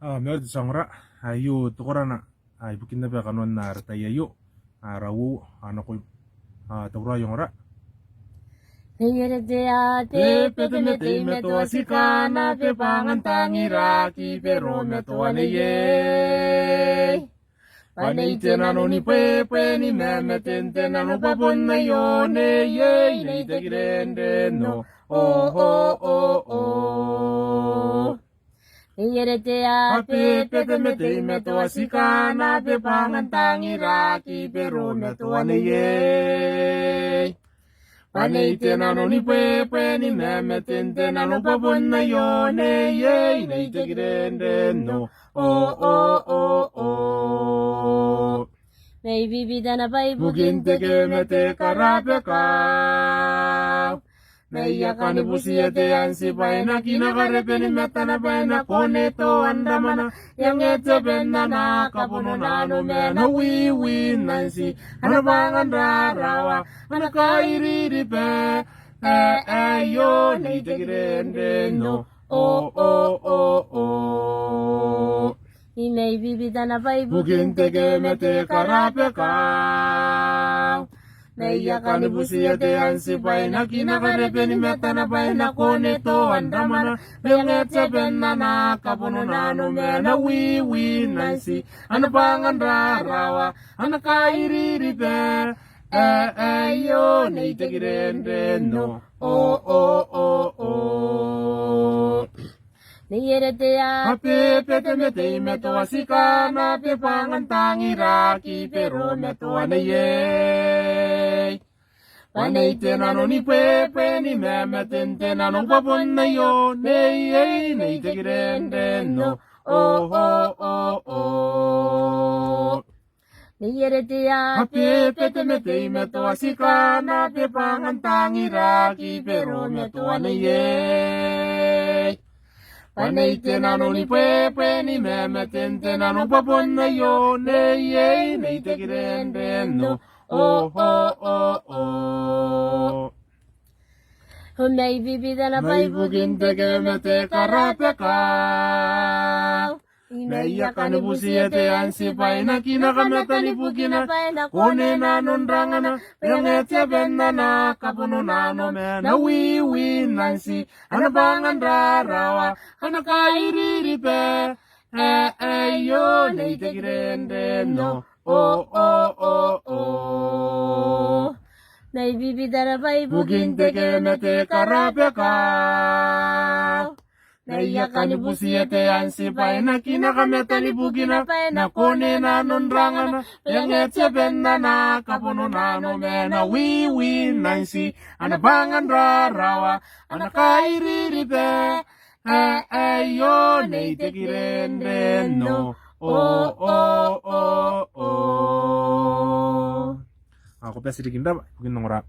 Merdi sangra ayu tukorana ibu kinda be kanon na ratayayu rawu anako taura yongra Te petemete meto asikana pe pangantangira ki pero meto aneye. Panay tenano ni pepe ni memeten tenano papon na yone ye ni tegirende no oh. Iyerete ate petemete meto asikana pe pangantangira ki pero meto aneye. Panay tenano ni pepe ni memeten tenano papon na yone ye ni tegirende no oh. May bibida na pa'y buginte kemete karape ka. May yakani busiyete ansi pa'y na kinakarepe ni meta na pa'y na koneto andamana. Yang etse benda na kapuno na no me na wiwi nansi. Hanapangan rarawa, hanakairiripe. Yo, naitegirende no oh. Inay bibida na pa'y buginte kemete karape ka. Naiyakan ni busiyate ansi pa'y na kinakarepe ni meta na pa'y na koneto andamana. Benget sa benda na kapuno na no me na wiwi nansi. Ano pangan rarawa, ano kairiripe. Yo, naitegirende no oh. Niyerete ape petemete meto asikana pe pangantangira ki pero meto aneye. Panay tenano ni pepe ni memeten tenano papon na yo neye naitegirende no oh. Niyerete ape petemete meto asikana pe pangantangira ki pero meto aneye. Panay tenano ni pepe ni memeten tenano papon na yo neye naitegirende no oh. May bibida na pa'y buginte kemete karape ka. Naiyakan ni busiyete ansi pa'y na kinakameta ni bugina. Kone na nondrangana, pengetse benda na kapuno na no me na wiwi nansi. Ano pangan rarawa, ano kairiripe. Yo, naitegirende no oh. Naibibida na pa'y buginte kemete karape ka. Naiyakan ni busiyete ansi pa'y na kinakameta ni bugina. Na kone na nondrangana, pengetse benda na kapuno na no me na wiwi nansi. Ano pangan rarawa, ano kairiripe. Yo, naitegirende no oh. Ako pia sirikinda bugin nongora